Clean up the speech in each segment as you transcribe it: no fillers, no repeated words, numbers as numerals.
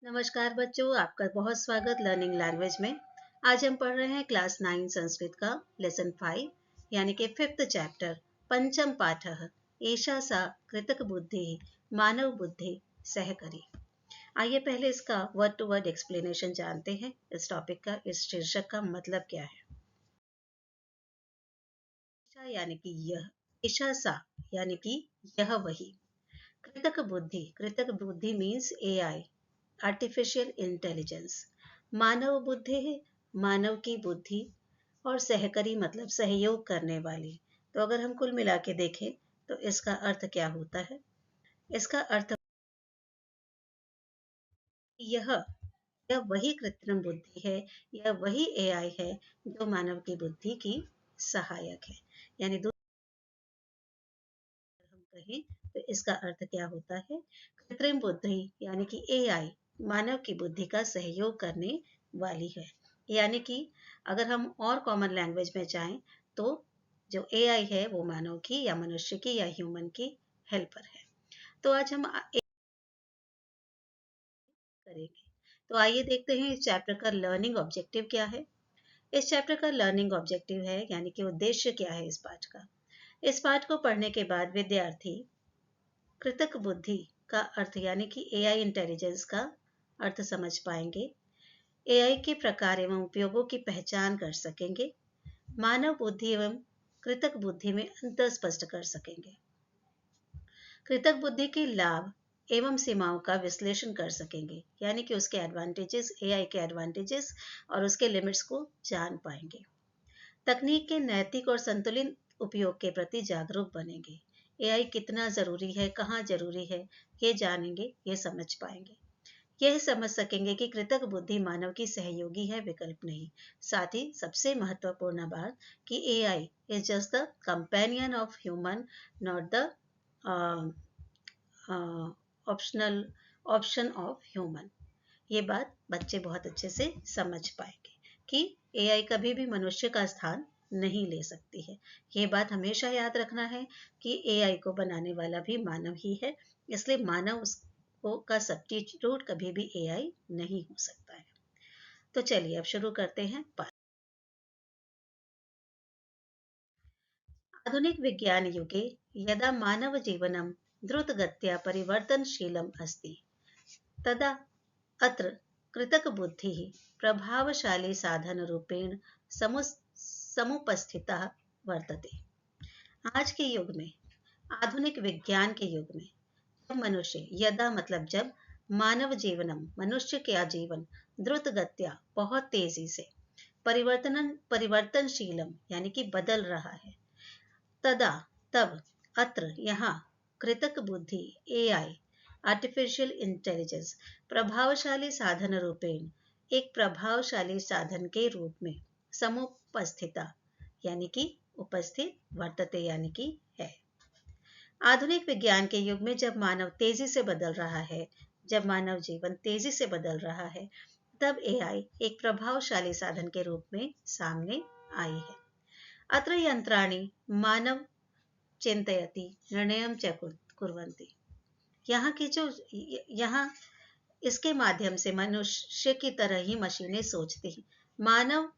नमस्कार बच्चों, आपका बहुत स्वागत लर्निंग लैंग्वेज में। आज हम पढ़ रहे हैं क्लास 9 संस्कृत का लेसन 5 यानी कि 5th चैप्टर पंचम पाठः एषा सा कृतक बुद्धि मानव बुद्धि सहकरी। आइए पहले इसका वर्ड टू वर्ड एक्सप्लेनेशन जानते हैं। इस टॉपिक का, इस शीर्षक का मतलब क्या है। एषा यानी कि यह, एषा सा यानी कि यह वही। कृतक बुद्धि मीन्स एआई, आर्टिफिशियल इंटेलिजेंस। मानव बुद्धि है, मानव की बुद्धि। और सहकरी मतलब सहयोग करने वाली। तो अगर हम कुल मिला के देखें तो इसका अर्थ क्या होता है। इसका अर्थ यह यह वही कृत्रिम बुद्धि है, यह वही एआई है जो मानव की बुद्धि की सहायक है। यानी हम कहें तो इसका अर्थ क्या होता है। कृत्रिम बुद्धि यानी कि एआई मानव की बुद्धि का सहयोग करने वाली है। यानी कि अगर हम और कॉमन लैंग्वेज में जाएं तो जो एआई है वो मानव की या मनुष्य की या ह्यूमन की हेल्पर है। तो आज हम करेंगे। तो आइए देखते हैं इस चैप्टर का लर्निंग ऑब्जेक्टिव क्या है। इस चैप्टर का लर्निंग ऑब्जेक्टिव है यानी कि उद्देश्य क्या है इस पाठ का। इस पाठ को पढ़ने के बाद विद्यार्थी कृतक बुद्धि का अर्थ यानी कि एआई इंटेलिजेंस का अर्थ समझ पाएंगे, एआई के प्रकार एवं उपयोगों की पहचान कर सकेंगे, मानव बुद्धि एवं कृतक बुद्धि में अंतर स्पष्ट कर सकेंगे, कृतक बुद्धि के लाभ एवं सीमाओं का विश्लेषण कर सकेंगे यानी कि उसके एडवांटेजेस, एआई के एडवांटेजेस और उसके लिमिट्स को जान पाएंगे। तकनीक के नैतिक और संतुलित उपयोग के प्रति जागरूक बनेंगे। एआई कितना जरूरी है, कहाँ जरूरी है, ये जानेंगे, ये समझ पाएंगे। यह समझ सकेंगे कि कृतक बुद्धि मानव की सहयोगी है, विकल्प नहीं। साथ ही सबसे महत्वपूर्ण बात कि AI is just the companion of human, not the optional option of human. ये बात बच्चे बहुत अच्छे से समझ पाएंगे कि एआई कभी भी मनुष्य का स्थान नहीं ले सकती है। ये बात हमेशा याद रखना है कि एआई को बनाने वाला भी मानव ही है, इसलिए मानव उसको का सब्स्टिट्यूट कभी भी एआई नहीं हो सकता है। तो चलिए अब शुरू करते हैं। आधुनिक विज्ञान युगे यदा मानव जीवनं द्रुतगत्या परिवर्तनशीलम् अस्ति तदा अत्र कृतकबुद्धिः प्रभावशाली साधनरूपेण समुपस्थितः वर्तते। आज के युग में, आधुनिक विज्ञान के युग में, जब मनुष्य, यदा मतलब जब, मानव जीवनम मनुष्य का जीवन द्रुत गत्या बहुत तेजी से, परिवर्तनशीलम यानी कि बदल रहा है, तदा तब, अत्र यहाँ, कृतक बुद्धि एआई, आर्टिफिशियल इंटेलिजेंस प्रभावशाली साधन रूपेण, एक प्रभावशाली साधन के रूप में, समुपस्थिता यानी कि उपस्थित, वर्तते यानी कि है। आधुनिक विज्ञान के युग में जब मानव तेजी से बदल रहा है, जब मानव जीवन तेजी से बदल रहा है, तब एआई एक प्रभावशाली साधन के रूप में सामने आई है। अत्र यंत्राणि मानव चिंतयति निर्णयम च कुर्वन्ति। यहाँ की जो यहाँ इसके माध्यम से मनुष्य की तरह ही मशीनें सोचती हैं। मानव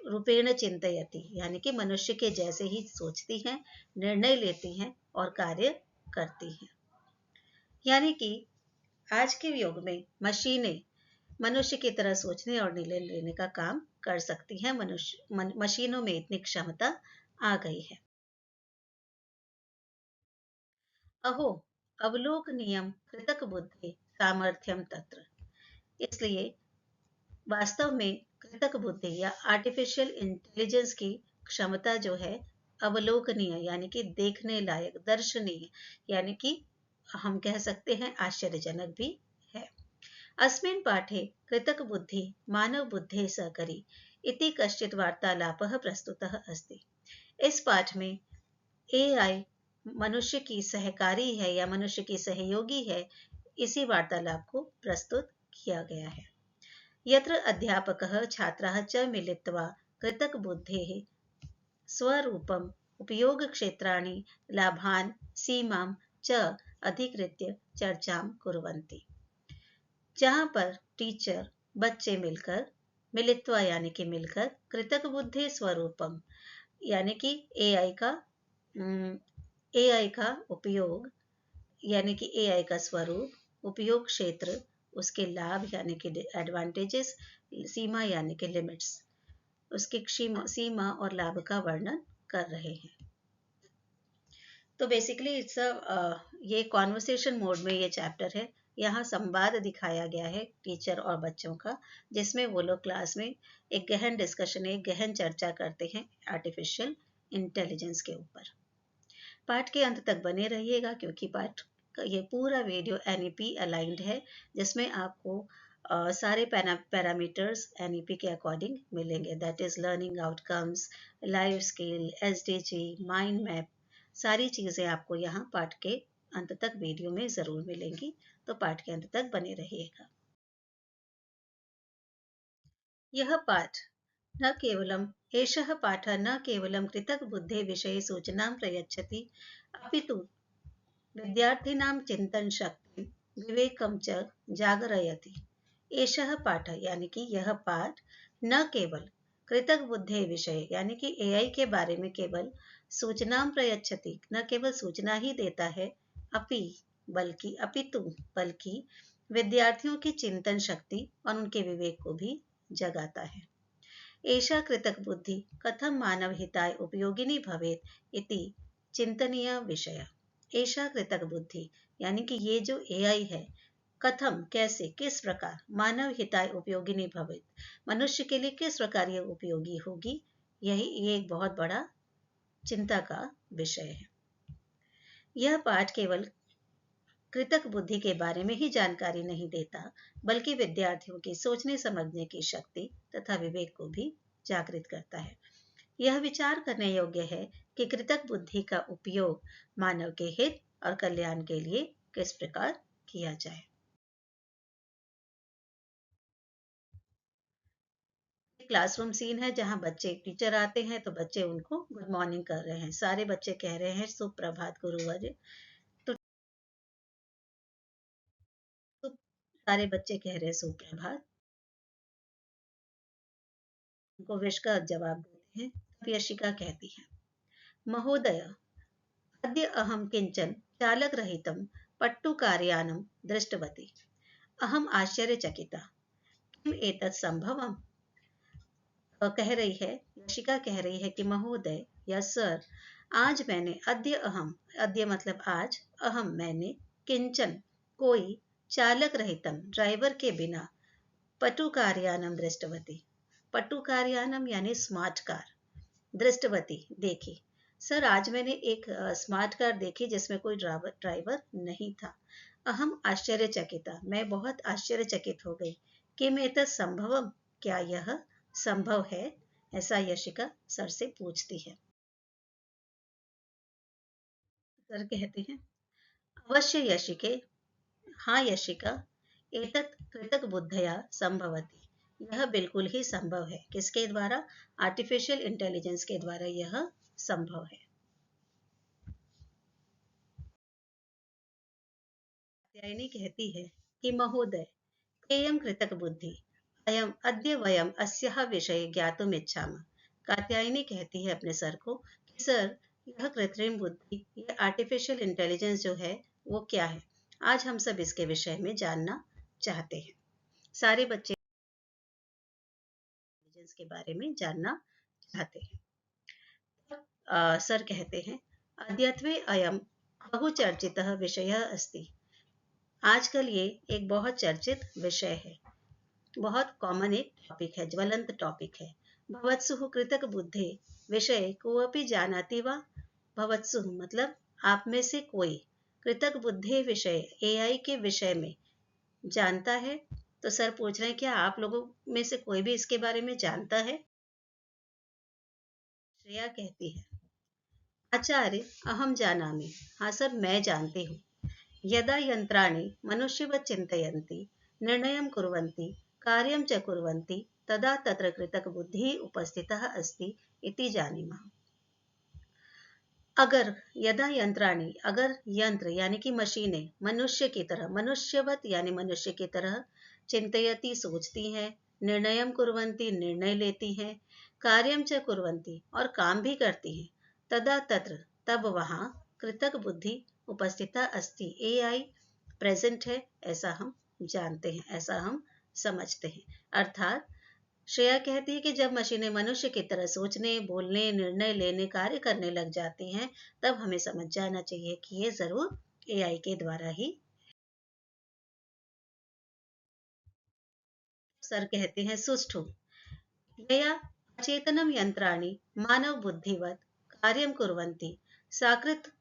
रूपेण चिंतयति यानी कि मनुष्य के जैसे ही सोचती हैं, निर्णय लेती हैं और कार्य करती हैं। यानी कि आज के युग में मशीनें मनुष्य की तरह सोचने और निर्णय लेने का काम कर सकती हैं। मशीनों में इतनी क्षमता आ गई है। अहो अवलोकनीयम कृतक बुद्धि सामर्थ्यम तत्र। इसलिए वास्तव में कृतक बुद्धि या आर्टिफिशियल इंटेलिजेंस की क्षमता जो है, अवलोकनीय यानी कि देखने लायक, दर्शनीय यानी कि हम कह सकते हैं आश्चर्यजनक भी है। अस्मिन् पाठे कृतक बुद्धि मानव बुद्धि सहकरी इति कश्चित् वार्तालापः प्रस्तुतः अस्ति। इस पाठ में एआई मनुष्य की सहकारी है या मनुष्य की सहयोगी है, इसी वार्तालाप को प्रस्तुत किया गया है। यत्र अध्यापकः छात्राः च मिलित्वा कृतकबुद्धेः स्वरूपम् उपयोगक्षेत्राणि लाभान् सीमां च अधिकृत्य चर्चां कुर्वन्ति। जहाँ पर टीचर बच्चे मिलकर, मिलित्वा यानी कि मिलकर, कृतक बुद्धि स्वरूपम यानी कि एआई का उपयोग यानी कि एआई का स्वरूप, उपयोग क्षेत्र, उसके लाभ यानी कि एडवांटेजेस, सीमा यानी कि लिमिट्स, उसकी सीमा और लाभ का वर्णन कर रहे हैं। तो बेसिकली ये कॉन्वर्सेशन मोड में ये चैप्टर है। यहाँ संवाद दिखाया गया है टीचर और बच्चों का, जिसमें वो लोग क्लास में एक गहन डिस्कशन, एक गहन चर्चा करते हैं आर्टिफिशियल इंटेलिजेंस के ऊपर। पाठ के अंत तक बने रहिएगा, क्योंकि पाठ ये पूरा वीडियो एनईपी अलाइंड है, जिसमें आपको सारे पैरामीटर्स एनईपी के अकॉर्डिंग मिलेंगे। That is learning outcomes, life skill, SDG, mind map, सारी चीज़ें आपको यहाँ पाठ के अंत तक वीडियो में ज़रूर मिलेंगी। तो पाठ के अंत तक बने रहिएगा। यह पाठ न केवलम् एषः पाठः न केवलं कृतकबुद्धेः विषये सूचनां प्रयच्छति, अपि तु विद्यार्थिनां चिन्तनशक्तिं, विवेकं च जागरयति। एषः पाठः यानी कि यह पाठ न केवल कृतक बुद्धि विषय यानी कि एआई के बारे में केवल सूचना प्रयच्छति, न केवल सूचना ही देता है, बल्कि विद्यार्थियों की चिंतन शक्ति और उनके विवेक को भी जगाता है। एषा कृतक बुद्धि कथम मानव हिताय उपयोगिनी भवेत इति चिंतनीय विषय। एषा कृतक बुद्धि यानी कि ये जो एआई है, कथम कैसे, किस प्रकार, मानव हिताय उपयोगिनी भवेत, मनुष्य के लिए किस प्रकार ये उपयोगी होगी, ये एक बहुत बड़ा चिंता का विषय है। यह पाठ केवल कृतक बुद्धि के बारे में ही जानकारी नहीं देता, बल्कि विद्यार्थियों की सोचने समझने की शक्ति तथा विवेक को भी जागृत करता है। यह विचार करने योग्य है कि कृतक बुद्धि का उपयोग मानव के हित और कल्याण के लिए किस प्रकार किया जाए। क्लासरूम सीन है जहां बच्चे, टीचर आते हैं तो बच्चे उनको गुड मॉर्निंग कर रहे हैं, सारे बच्चे कह रहे हैं सुप्रभात गुरुवर। तो सारे बच्चे कह रहे हैं सुप्रभात, उनको विश का जवाब देते हैं। तब यशिका कहती है, महोदय, अद्य अहम किंचन चालक रहितं पट्टुकार्यानं दृष्टवती, अहम आश्चर्यचकिता, किम एतत् संभवम्। कह रही है, यशिका कह रही है कि महोदय या सर, आज मैंने, अद्य मतलब आज, अहम मैंने, किंचन कोई, चालक रहितम ड्राइवर के बिना, पटुकार्यानम दृष्टवती, पटुकार्यानम यानी स्मार्ट कार, दृष्टवती देखी। सर, आज मैंने एक स्मार्ट कार देखी जिसमें कोई ड्राइवर नहीं था। अहम आश्चर्यचकिता, मैं बहुत आश्चर्यचकित हो गई। किम एतत् संभवम, क्या यह संभव है, ऐसा यशिका सर से पूछती है। सर कहते हैं, अवश्य यशिके, हाँ यशिका, एतत् कृतक बुद्धया संभवती, यह बिल्कुल ही संभव है। किसके द्वारा? आर्टिफिशियल इंटेलिजेंस के द्वारा यह संभव है। कात्यायनी कहती है कि महोदय, एयं कृतक बुद्धि, अयम अद्य वयम अस्याः विषये ज्ञातुम इच्छामः। कात्यायनी कहती है अपने सर को कि सर, यह कृत्रिम बुद्धि, यह आर्टिफिशियल इंटेलिजेंस जो है वो क्या है, आज हम सब इसके विषय में जानना चाहते हैं। सारे बच्चे इंटेलिजेंस के बारे में जानना चाहते हैं। सर कहते हैं, अद्यत्वे अयम बहुचर्चितः विषयः अस्ति, आजकल ये एक बहुत चर्चित विषय है, बहुत कॉमन एक टॉपिक है, ज्वलंत टॉपिक है। भवत्सुः कृतक बुद्धे विषय कोऽपि जानाति वा? भवत्सुः मतलब आप में से कोई, कृतक बुद्धे विषय, एआई के विषय में जानता है? तो सर पूछ रहे हैं, क्या आप लोगों में से कोई भी इसके बारे में जानता है? श्रेया कहती है, आचार्य अहम जानामि, हाँ सर मैं जानती हूँ। यदा यंत्राणि मनुष्यवत् चिन्तयन्ति, निर्णयं कुर्वन्ति, कार्यं च कुर्वन्ति, तदा तत्र कृतक बुद्धिः उपस्थितः अस्ति इति जानीमः। अगर यदा यंत्राणी, अगर यंत्र यानी कि मशीनें मनुष्य की तरह, मनुष्यवत यानी मनुष्य की तरह, चिंतयति सोचती हैं, निर्णयम कुर्वन्ति निर्णय लेती हैं, कार्यम च कुर्वन्ति और काम भी करती हैं, तदा तत्र तब वहाँ कृतक बुद्धि उपस्थिता अस्ति, एआई प्रेजेंट है, ऐसा हम जानते हैं, ऐसा हम समझते हैं। अर्थात श्रेया कहती है कि जब मशीनें मनुष्य की तरह सोचने, बोलने, निर्णय लेने, कार्य करने लग जाती हैं, तब हमें समझ जाना चाहिए कि ये जरूर एआई के द्वारा ही। सर कहते हैं सुष्ठु यया अचेतनम यंत्राणि मानव बुद्धिवत कार्यम कुर्वन्ति साकृत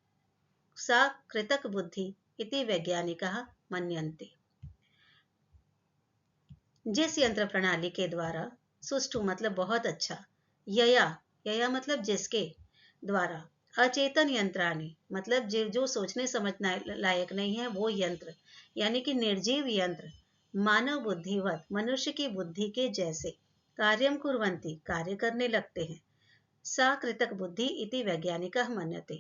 सा कृतक बुद्धि इति वैज्ञानिकः मन्यन्ते। जिस यंत्र प्रणाली के द्वारा, सुष्ठु मतलब बहुत अच्छा, यया यया मतलब जिसके द्वारा, अचेतन यंत्राणी मतलब जो सोचने समझने लायक नहीं है वो यंत्र, यानी कि निर्जीव यंत्र, मानव बुद्धिवत मनुष्य की बुद्धि के जैसे, कार्यम कुर्वन्ति कार्य करने लगते हैं, सा कृतक बुद्धि इति वैज्ञानिकः मन्यते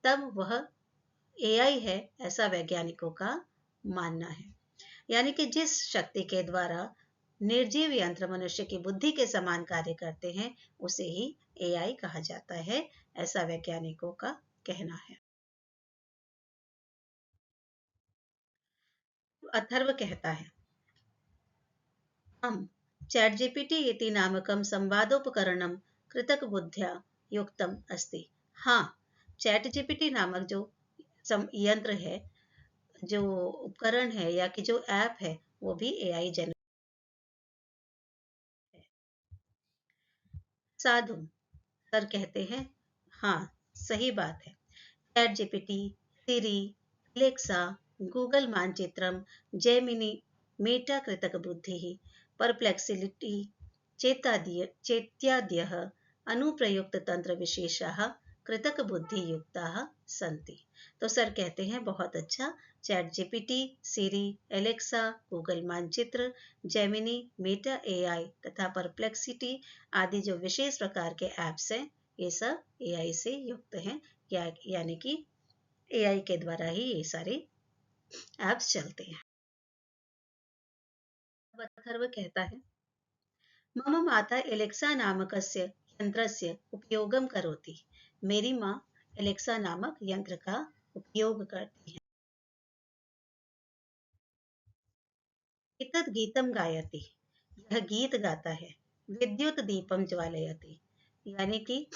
तब वह एआई है, ऐसा वैज्ञानिकों का मानना है। यानी कि जिस शक्ति के द्वारा निर्जीव यंत्र मनुष्य की बुद्धि के समान कार्य करते हैं उसे ही एआई कहा जाता है, ऐसा वैज्ञानिकों का कहना है। अथर्व कहता है हम चैट जीपीटी इति नामकं संवादोपकरणं कृतक बुद्ध्या युक्तम अस्ति। हाँ, चैट जीपीटी नामक जो यंत्र है, जो उपकरण है या कि जो ऐप है, वो भी एआई जनरेट है। साधु सर कहते हैं हाँ, सही बात है। चैट जीपीटी, सिरी, एलेक्सा, गूगल मानचित्रम, जेमिनी, मेटा कृतक बुद्धि, परप्लेक्सिलिटी चेत्याद्यः अनुप्रयुक्त तंत्र विशेषाः कृतक बुद्धि युक्ताः सन्ति। तो सर कहते हैं बहुत अच्छा, चैट जीपीटी, सिरी, एलेक्सा, गूगल मानचित्र, जेमिनी, मेटा एआई तथा परप्लेक्सिटी आदि जो विशेष प्रकार के ऐप्स हैं, ये सब एआई से युक्त हैं, यानी कि एआई के द्वारा ही ये सारे ऐप्स चलते हैं। अथर्व कहता है मम माता एलेक्सा नामकस्य यंत्रस्य उपयोगं करोति। मेरी माँ एलेक्सा नामक यंत्र का उपयोग करती है। एतत् गीतं गायति, यह गीत गाता है। विद्युत दीपम ज्वालयति, यानी कि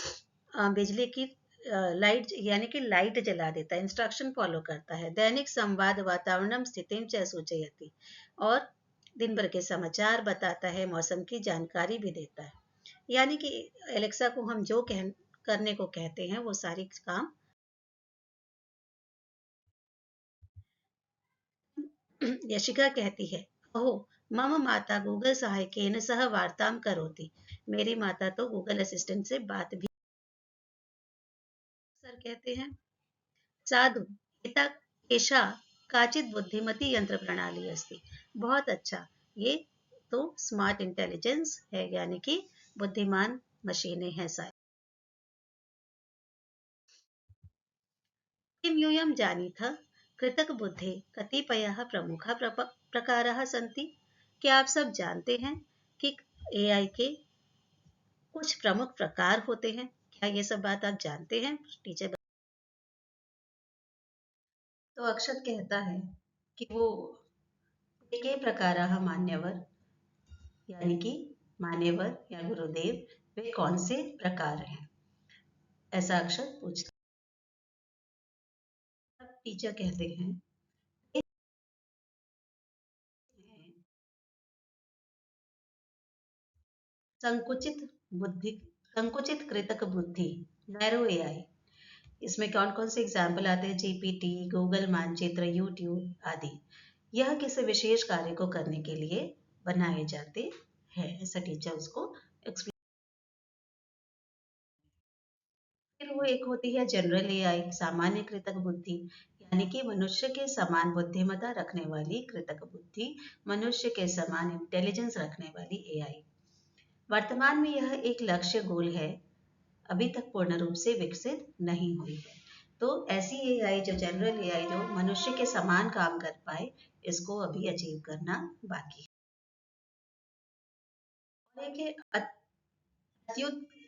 बिजली की लाइट, यानी कि लाइट जला देता है, इंस्ट्रक्शन फॉलो करता है। दैनिक संवाद वातावरणम स्थितिम च सूचयति, और दिन भर के समाचार बताता है, मौसम की जानकारी भी देता है। यानी कि एलेक्सा को हम जो करने को कहते हैं वो सारी काम यशिका कहती है ओह मम माता गूगल सहायकेन सह वार्तां करोति। मेरी माता तो गूगल असिस्टेंट से बात भी। सर कहते हैं साधु एता एषा काचित बुद्धिमती यंत्र प्रणाली अस्ति। बहुत अच्छा, ये तो स्मार्ट इंटेलिजेंस है, यानी कि बुद्धिमान मशीनें हैं सारी। किं यूयं जानीथ कृतक बुद्धि कतिपयः प्रमुखः प्रकाराः सन्ति। क्या आप सब जानते हैं कि एआई के कुछ प्रमुख प्रकार होते हैं? क्या ये सब बात आप जानते हैं? टीचर तो अक्षत कहता है कि वो के प्रकाराः मान्यवर, यानी कि मान्यवर या गुरुदेव वे कौन से प्रकार हैं, ऐसा अक्षत पूछता है। टीचर कहते हैं संकुचित बुद्धि, संकुचित कृतक बुद्धि, नैरो एआई। इसमें कौन कौन से एग्जाम्पल आते हैं? जीपीटी, गूगल मानचित्र, यूट्यूब आदि। यह किसी विशेष कार्य को करने के लिए बनाए जाते हैं, ऐसा टीचर उसको एक्सप्लेन। फिर वो एक होती है जनरल एआई, सामान्य कृतक बुद्धि, यानी कि मनुष्य के समान बुद्धिमत्ता रखने वाली कृतक बुद्धि, मनुष्य के समान इंटेलिजेंस रखने वाली एआई। वर्तमान में यह एक लक्ष्य गोल है, अभी तक पूर्ण रूप से विकसित नहीं हुई है। तो ऐसी एआई जो जनरल एआई जो मनुष्य के समान काम कर पाए, इसको अभी अचीव करना बाकी है। और एक है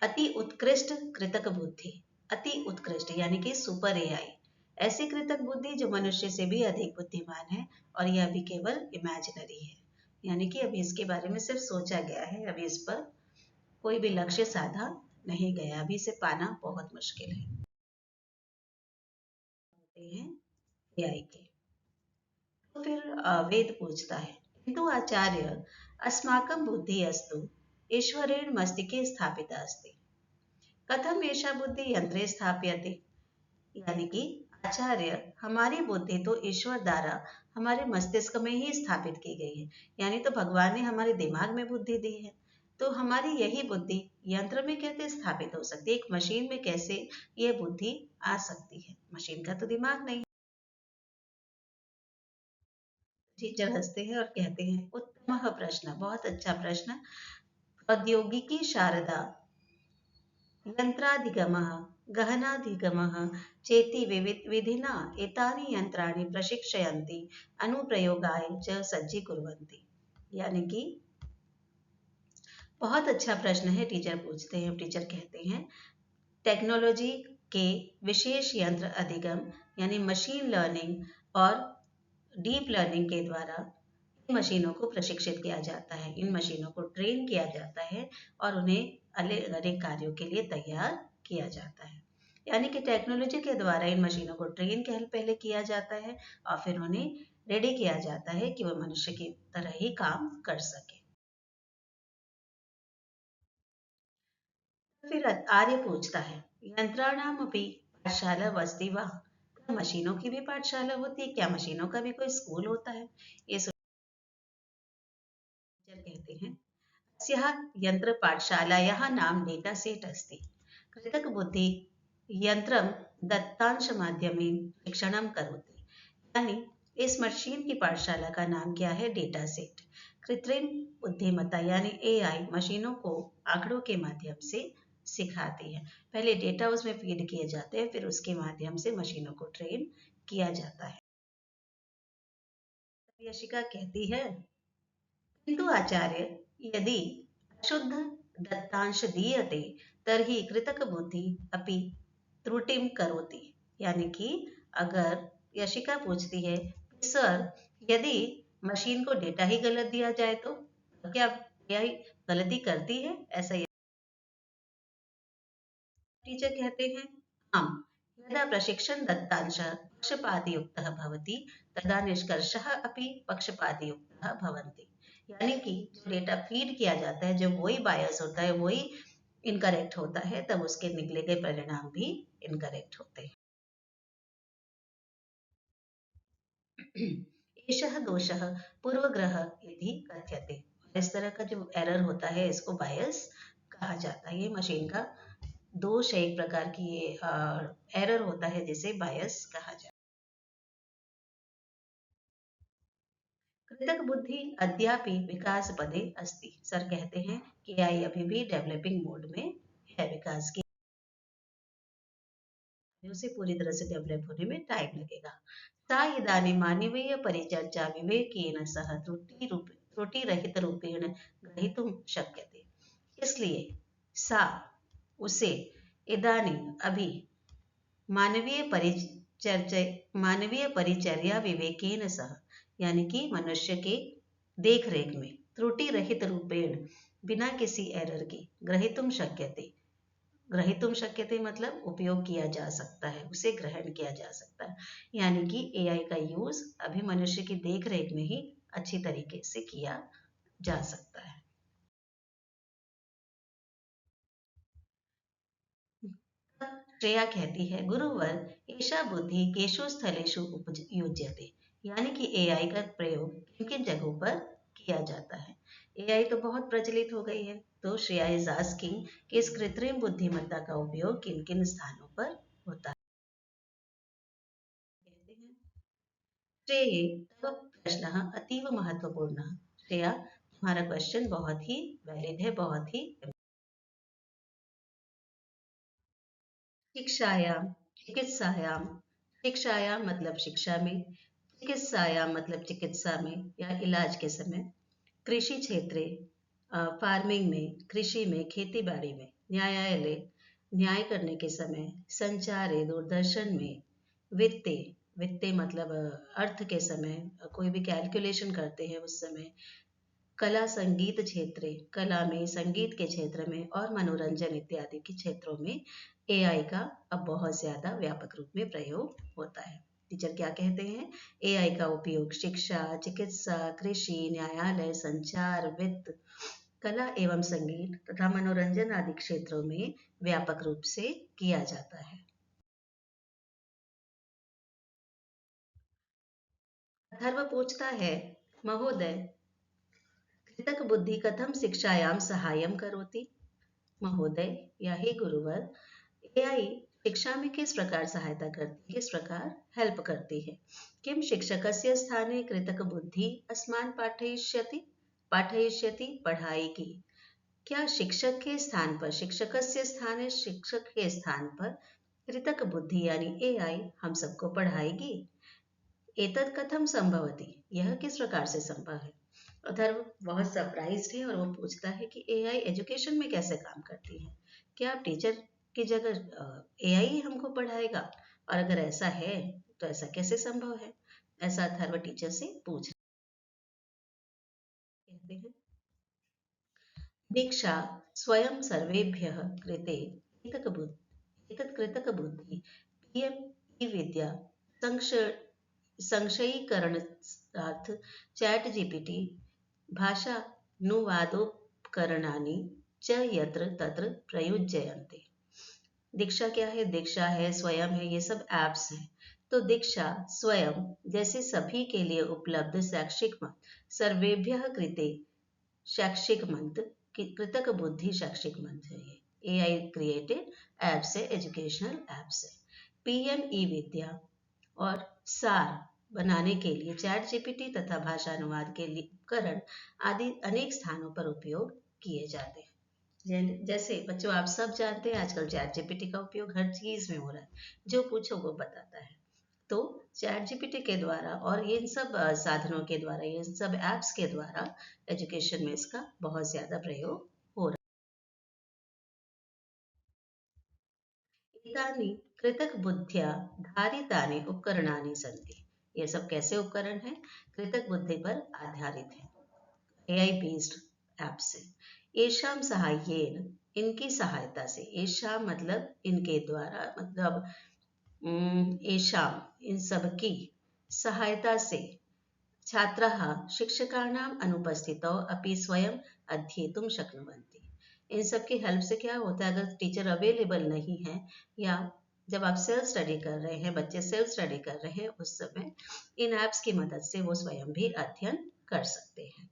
अति उत्कृष्ट कृतक बुद्धि। अति उत्कृष्ट यानी कि सुपर एआई, ऐसी कृतक बुद्धि जो मनुष्य से भी अधिक बुद्धिमान है, और यह अभी केवल इमेजिनरी है, यानी कि अभी इसके बारे में सिर्फ सोचा गया है, अभी इस पर कोई भी लक्ष्य साधा नहीं गया, अभी इसे पाना बहुत मुश्किल है। हैं एआई के। तो फिर वेद पूछता है, किंतु आचार्य अस्माकं बुद्धि अस्तु ईश्वरेण मस्तिके स्थापिता अस्ति, कथम एषा बुद्धि यंत्रे स्थाप्यते। यानी कि आचार्य, हमारी बुद्धि तो ईश्वर द्वारा हमारे मस्तिष्क में ही स्थापित की गई है, यानी तो भगवान ने हमारे दिमाग में बुद्धि दी है, तो हमारी यही बुद्धि यंत्र में कैसे स्थापित हो सकती है, एक मशीन में कैसे यह बुद्धि आ सकती है, मशीन का तो दिमाग नहीं। टीचर हंसते हैं और कहते हैं, उत्तम प्रश्न, बहुत अच्छा प्रश्न। औद्योगिकी शारदा यन्त्राधिगमः गहनाधिगमः चेति विधिना एतानि यन्त्राणि प्रशिक्षयन्ति अनुप्रयोगाय च सज्जीकुर्वन्ति। यानी कि बहुत अच्छा प्रश्न है, टीचर पूछते हैं, टीचर कहते हैं, टेक्नोलॉजी के विशेष यंत्र अधिगम यानी मशीन लर्निंग और डीप लर्निंग के द्वारा इन मशीनों को प्रशिक्षित किया जाता है, इन मशीनों को ट्रेन किया जाता है और उन्हें अलग अलग कार्यों के लिए तैयार किया जाता है। यानी कि टेक्नोलॉजी के द्वारा इन मशीनों को ट्रेन पहले किया जाता है और फिर उन्हें रेडी किया जाता है कि वह मनुष्य की तरह ही काम कर सके। फिर आर्य पूछता है, यंत्राणाम अपि पाठशाला अस्ति वा, मशीनों की भी पाठशाला होती है क्या, मशीनों का भी कोई स्कूल होता है। ये कहते हैं, अस्याः यन्त्रपाठशालायाः नाम डेटा सेट अस्ति, कृतकबुद्धि यंत्रं दत्तांशमाध्यमेन शिक्षणं करोति। यानी इस मशीन की पाठशाला का नाम क्या है, डेटा सेट। कृत्रिम बुद्धिमत्ता यानी एआई मशीनों को आंकड़ों के माध्यम से सिखाती है, पहले डेटा उसमें फीड किए जाते हैं, फिर उसके माध्यम से मशीनों को ट्रेन किया जाता है। यशिका कहती है, किंतु आचार्य यदि अशुद्ध दत्तांश दीयते तर्हि कृतक बुद्धि अपि त्रुटिम करोति। यानी कि अगर यशिका पूछती है, सर यदि मशीन को डेटा ही गलत दिया जाए तो क्या यह गलती करती है, ऐसा टीचर कहते हैं, आम यदा प्रशिक्षण दत्तांशः पक्षपातयुक्तः भवति तदा निष्कर्षः अपि पक्षपातयुक्तः भवन्ति। यानी कि जो डेटा फीड किया जाता है, जब वही बायस होता है, वही इनकरेक्ट होता है, तब उसके निकले गए परिणाम भी इनकरेक्ट होते हैं। एषः दोषः पूर्वग्रह इति कथ्यते। इस तरह का जो एरर होता है, इसको बायस कहा जाता है। ये मशीन का दोष है, एक प्रकार की ये एरर होता है जिसे बायस कहा जाता है। कृतक बुद्धि अद्यापि विकास पदे अस्ति। सर कहते हैं कि एआई अभी भी डेवलपिंग मोड में है, विकास की, उसे पूरी तरह से डेवलप होने में टाइम लगेगा। सा इदानीं मानवीय परिचर्चा विवेकेन सह त्रुटि रहित रूपेण ग्रहीतुं शक्यते। इसलिए सा उसे इदानीं अभी मानवीय परिचर्या विवेकेन सह यानी कि मनुष्य के देख रेख में त्रुटि रहित रूपेण बिना किसी एरर के ग्रहीतुम शक्यते मतलब उपयोग किया जा सकता है, उसे ग्रहण किया जा सकता है। यानी कि एआई का यूज अभी मनुष्य की देख रेख में ही अच्छी तरीके से किया जा सकता है। श्रेया कहती है, गुरुवर ईशा बुद्धि केशु स्थलेशु उपयुज्यते। यानी कि एआई का प्रयोग किन किन जगहों पर किया जाता है। एआई तो बहुत प्रचलित हो गई है, तो श्रेया इज आस्किंग कि इस कृत्रिम बुद्धिमत्ता का उपयोग किन किन स्थानों पर होता है। कहते हैं, श्रेय तव प्रश्न अतीव महत्वपूर्ण। श्रेया, तुम्हारा क्वेश्चन बहुत ही वैलिड है, बहुत ही शिक्षायां चिकित्सायाम, शिक्षायाम मतलब शिक्षा में, चिकित्सायाम मतलब चिकित्सा में या इलाज के समय, कृषि क्षेत्रे फार्मिंग में, कृषि में, खेती बाड़ी में, न्यायालय न्याय करने के समय, संचारे दूरदर्शन में, वित्ते वित्ते मतलब अर्थ के समय, कोई भी कैलकुलेशन करते हैं उस समय, कला संगीत क्षेत्र, कला में, संगीत के क्षेत्र में और मनोरंजन इत्यादि के क्षेत्रों में एआई का अब बहुत ज्यादा व्यापक रूप में प्रयोग होता है। टीचर क्या कहते हैं? एआई का उपयोग शिक्षा, चिकित्सा, कृषि, न्यायालय, संचार, वित्त, कला एवं संगीत तथा मनोरंजन आदि क्षेत्रों में व्यापक रूप से किया जाता है। अथर्व पूछता है, महोदय, कृतक बुद्धि कथम शिक्षायाम सहायम करोति? महोदय या हे गुरुवर, एआई शिक्षा में किस प्रकार सहायता करती, किस प्रकार हेल्प करती है? किम शिक्षकस्य स्थाने कृतक बुद्धि अस्मान् पाठयिष्यति? पाठयिष्यति पढ़ाएगी। क्या शिक्षक के स्थान पर, शिक्षकस्य स्थाने शिक्षक के स्थान पर कृतक बुद्धि यानी एआई हम सबको पढ़ाएगी? एतत् कथम संभवति? यह किस प्रकार से संभव है? अथर्व बहुत सरप्राइज्ड है और वो पूछता है कि एआई एजुकेशन में कैसे काम करती है? क्या आप टीचर की जगह एआई ही हमको पढ़ाएगा? और अगर ऐसा है तो ऐसा कैसे संभव है? ऐसा अथर्व टीचर से पूछ कहते हैं। दीक्षा स्वयं सर्वेभ्यः कृते एतत् कृतक बुद्धि पीएम ई विद्या संशयीकरणार्थ चैट जीपीटी भाषानुवादोपकरणानि च यत्र तत्र प्रयुज्यन्ते। दीक्षा क्या है? दीक्षा है, स्वयं है, ये सब एप्स हैं। तो दीक्षा स्वयं जैसे सभी के लिए उपलब्ध शैक्षिक मंत्र, सर्वेभ्यः कृते शैक्षिक मंत्र, कृतक बुद्धि शैक्षिक मंत्र है ये। एआई क्रिएटेड एप्स है, एजुकेशनल एप्स है। पीएम ई विद्या और सार बनाने के लिए चैट जीपीटी तथा भाषा अनुवाद के लिए उपकरण आदि अनेक स्थानों पर उपयोग किए जाते हैं। जैसे बच्चों आप सब जानते हैं आजकल चैट जीपीटी का उपयोग हर चीज में हो रहा है, जो पूछो वो बताता है। तो चैट जीपीटी के द्वारा और इन सब साधनों के द्वारा, ये सब एप्स के द्वारा एजुकेशन में इसका बहुत ज्यादा प्रयोग हो रहा है। एतानि कृतक बुद्धिया धारितानि उपकरणानि सन्ति। ये सब कैसे उपकरण हैं? कृतक बुद्धि पर आधारित है, एआई बेस्ड ऐप से। एशाम सहायेन, इनकी सहायता से, एशाम मतलब इनके द्वारा, मतलब एशाम इन सब की सहायता से छात्राः शिक्षकाणाम् अनुपस्थितौ अपि स्वयं अध्येतुं शक्नुवन्ति। इन सब की हेल्प से क्या होता है? अगर टीचर अवेलेबल नहीं है या जब आप सेल्फ स्टडी कर रहे हैं, बच्चे सेल्फ स्टडी कर रहे हैं, उस समय इन ऐप्स की मदद से वो स्वयं भी अध्ययन कर सकते हैं।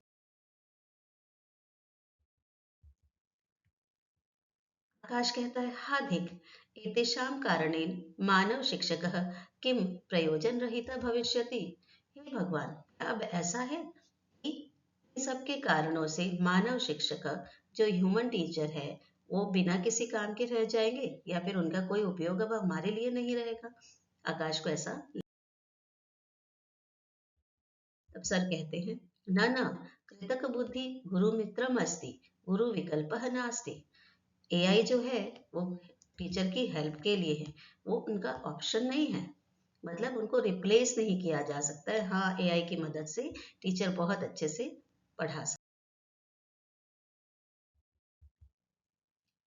आकाश कहता है, हाधिक एतेषां कारणेन मानव शिक्षकः किम प्रयोजन रहितः भविष्यति? हे भगवान, अब ऐसा है कि इन सब के कारणों से मानव शिक्षक, जो ह्यूमन टीचर है, वो बिना किसी काम के रह जाएंगे या फिर उनका कोई उपयोग अब हमारे लिए नहीं रहेगा। आकाश को ऐसा, तब सर कहते हैं, न न कृतक बुद्धि गुरु मित्रम अस्ति, गुरु विकल्पः नास्ति। एआई जो है वो टीचर की हेल्प के लिए है, वो उनका ऑप्शन नहीं है, मतलब उनको रिप्लेस नहीं किया जा सकता है। हाँ, एआई की मदद से टीचर बहुत अच्छे से पढ़ा सकते।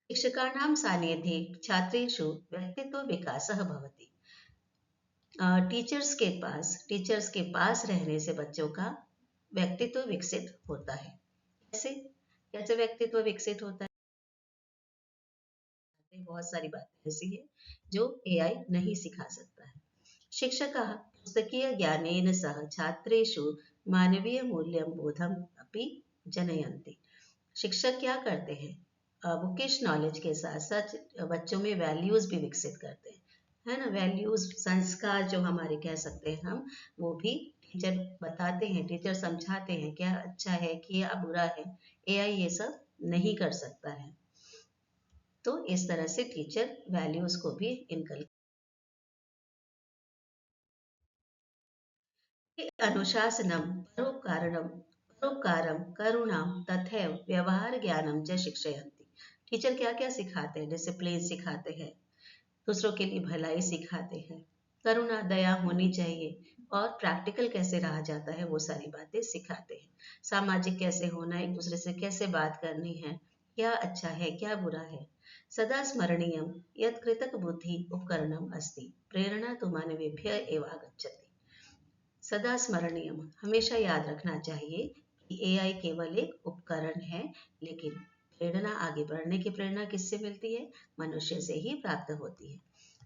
शिक्षकाणां सानिध्ये छात्रेषु व्यक्तित्व विकासः भवति। टीचर्स के पास रहने से बच्चों का व्यक्तित्व विकसित होता है। कैसे कैसे व्यक्तित्व विकसित होता है? बहुत सारी बातें ऐसी है जो एआई नहीं सिखा सकता है। शिक्षकः पुस्तकीयज्ञानेन सह छात्रेषु मानवीयमूल्यं बोधम् अपि जनयन्ति। शिक्षक क्या करते हैं? बुकिश नॉलेज के साथ साथ बच्चों में वैल्यूज भी विकसित करते हैं, है ना? वैल्यूज, संस्कार जो हमारे कह सकते हैं हम, वो भी टीचर बताते हैं, टीचर समझाते हैं क्या अच्छा है क्या बुरा है। एआई ये सब नहीं कर सकता है। तो इस तरह से टीचर वैल्यूज को भी इनकल अनुशासनम परोपकारम परोपकारम करुणाम तथैव व्यवहार ज्ञानम च शिक्षयन्ति। टीचर क्या क्या सिखाते हैं? डिसिप्लिन सिखाते हैं, दूसरों के लिए भलाई सिखाते हैं, करुणा दया होनी चाहिए, और प्रैक्टिकल कैसे रहा जाता है वो सारी बातें सिखाते हैं। सामाजिक कैसे होना, एक दूसरे से कैसे बात करनी है, क्या अच्छा है क्या बुरा है। सदा स्मरणीयम यत् कृतक बुद्धि उपकरणम अस्ति प्रेरणा तु मानवेभ्यः एव आगच्छति। सदा स्मरणीय, हमेशा याद रखना चाहिए कि एआई केवल एक उपकरण है, लेकिन प्रेरणा, आगे बढ़ने की प्रेरणा किससे मिलती है? मनुष्य से ही प्राप्त होती है।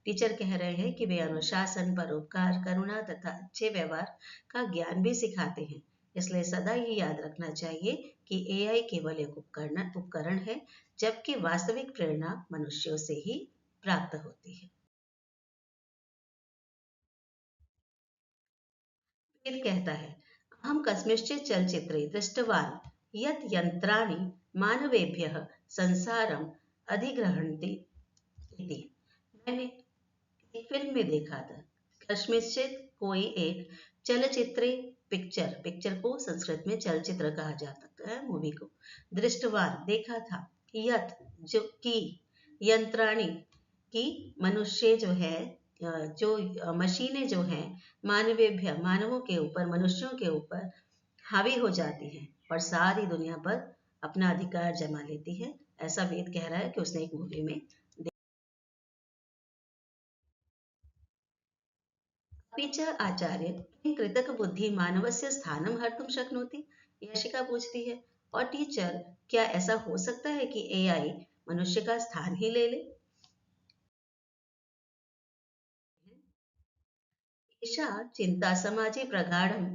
टीचर कह रहे हैं कि वे अनुशासन, परोपकार, करुणा तथा अच्छे व्यवहार का ज्ञान भी सिखाते हैं। इसलिए सदा ये याद रखना चाहिए कि एआई केवल एक उपकरण है, जबकि वास्तविक प्रेरणा मनुष्यों से ही प्राप्त होती है। वेद कहता है, अहम कस्मिंश्चित् चलचित्रे दृष्टवान् यत् यंत्राणि मानवेभ्यः संसारम अधिग्रहणन्ति इति। मैंने एक फिल्म में देखा था, कस्मिंश्चित् कोई एक चलचित्रे, पिक्चर को संस्कृत में चलचित्र कहा जाता है, मूवी को, दृष्टवान देखा था, यत जो की, यंत्राणी की मनुष्य जो है, जो मशीनें जो हैं, मानवेभ्य मानवों के ऊपर, मनुष्यों के ऊपर हावी हो जाती हैं और सारी दुनिया पर अपना अधिकार जमा लेती है। ऐसा वेद कह रहा है कि उसने एक मूवी में। अपि च आचार्य किं कृतकबुद्धि मानवस्य स्थानं हर्तुं शक्नोति? यशिका पूछती है, और टीचर क्या ऐसा हो सकता है कि एआई मनुष्य का स्थान ही ले ले? एषा चिंता समाजे प्रगाढ़ं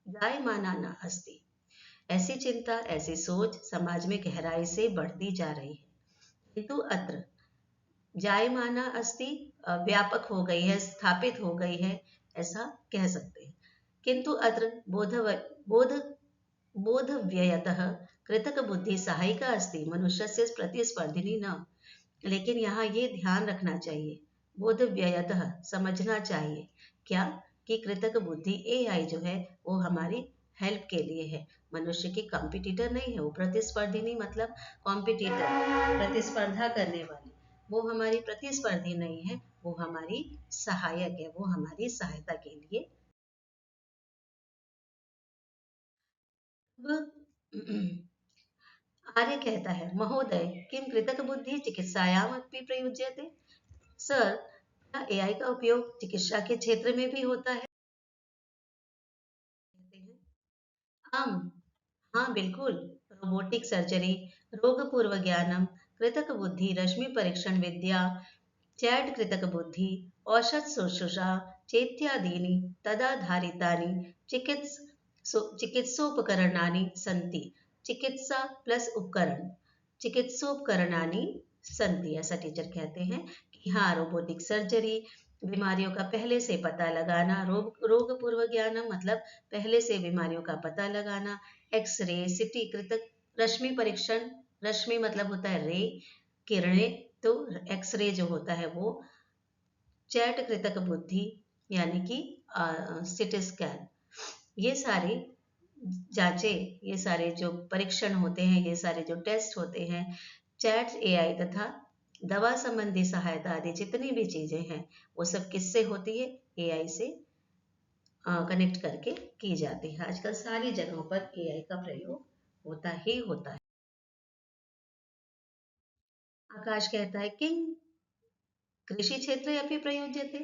जायमाना अस्ति। ऐसी चिंता, ऐसी सोच समाज में गहराई से बढ़ती जा रही है। किंतु अत्र जायमाना अस्ति, व्यापक हो गई है, स्थापित हो गई है, ऐसा कह सकते हैं। किंतु अत्र बोध बोधव्ययतः कृतक बुद्धि सहायिका अस्ति मनुष्यस्य प्रतिस्पर्धिनी न। लेकिन यहाँ ये ध्यान रखना चाहिए, बोधव्ययतः समझना चाहिए, क्या कि कृतक बुद्धि एआई जो है वो हमारी हेल्प के लिए है, मनुष्य की कॉम्पिटिटर नहीं है। वो प्रतिस्पर्धिनी मतलब कॉम्पिटिटर, प्रतिस्पर्धा करने वाली, वो हमारी प्रतिस्पर्धी नहीं है, वो हमारी सहायक है, वो हमारी सहायता के लिए। आर्य कहता है, महोदय किम कृतक बुद्धि चिकित्सायाम अपनी प्रयुज्यते? सर, क्या एआई का उपयोग चिकित्सा के क्षेत्र में भी होता है? कहते हैं, हम, हाँ बिल्कुल, रोबोटिक सर्जरी, रोग पूर्व ज्ञानम, कृतक बुद्धि, रश्मि परीक्षण विद्या, चैट कृतक बुद्धि, औषध शुश्रूषा चेत्यादीनि तदाधारितानि चिकित्सोपकरणानि सन्ति। चिकित्सा प्लस उपकरण, चिकित्सोपकरणानि सन्ति, ऐसा टीचर कहते हैं कि हाँ, रोबोटिक सर्जरी, बीमारियों का पहले से पता लगाना, रोग पूर्व ज्ञान मतलब पहले से बीमारियों का पता लगाना, एक्सरे, सिटी कृतक, रश्मि परीक्षण, रश्मि मतलब होता है रे, किरणें, तो एक्सरे जो होता है वो, चैट कृतक बुद्धि यानी कि सिटी स्कैन, ये सारे जांचें, ये सारे जो परीक्षण होते हैं, ये सारे जो टेस्ट होते हैं, चैट एआई तथा दवा संबंधी सहायता आदि जितनी भी चीजें हैं, वो सब किससे होती है? एआई से कनेक्ट करके की जाती है। आजकल सारी जगहों पर एआई का प्रयोग होता ही होता है। आकाश कहता है, किंग कृषि क्षेत्र या फिर प्रयोज्य थे,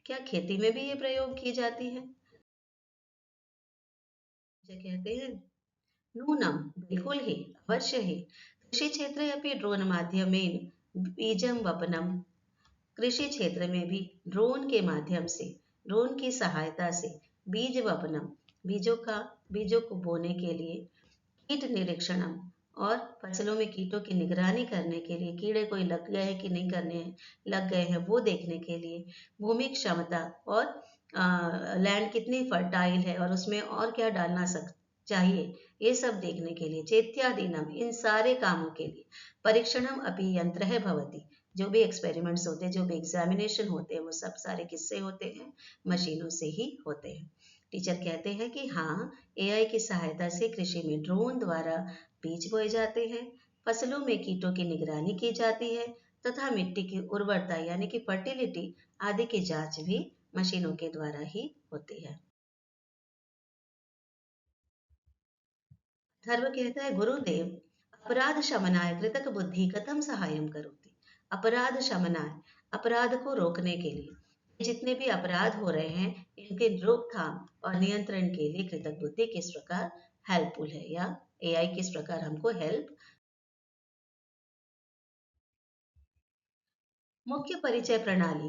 क्या खेती में भी ये प्रयोग की जाती है? जो कहते हैं, नूनम बिल्कुल ही, अवश्य ही, कृषि क्षेत्र या फिर ड्रोन माध्यमेन बीजम वपनम, कृषि क्षेत्र में भी ड्रोन के माध्यम से, ड्रोन की सहायता से बीज वपनम, बीजों को बोने के लिए, कीट निरीक्षणम, और फसलों में कीटों की निगरानी करने के लिए, कीड़े कोई लग गए हैं कि नहीं करने हैं, लग गए हैं वो देखने के लिए, भूमि क्षमता और लैंड कितनी फर्टाइल है और उसमें और क्या डालना चाहिए, ये सब देखने के लिए, चेत्यादीनम, इन सारे कामों के लिए, परीक्षणम अपि यंत्र है भवती, जो भी एक्सपेरिमेंट्स होते हैं, जो भी एग्जामिनेशन होते हैं, वो सब सारे किससे होते हैं? मशीनों से ही होते हैं। टीचर कहते हैं कि हाँ, एआई की सहायता से कृषि में ड्रोन द्वारा बीज बोए जाते हैं, फसलों में कीटों की निगरानी की जाती है तथा मिट्टी की उर्वरता यानी कि फर्टिलिटी आदि की जांच भी मशीनों के द्वारा ही होती है। धर्म कहता है गुरुदेव अपराध शमनाय कृतक बुद्धि कथम सहायम करोति। अपराध शमनाय, अपराध को रोकने के लिए जितने भी अपराध हो रहे हैं इनके रोकथाम और नियंत्रण के लिए कृतक बुद्धि किस प्रकार हेल्पफुल है या एआई किस प्रकार हमको हेल्प। मुख्य परिचय प्रणाली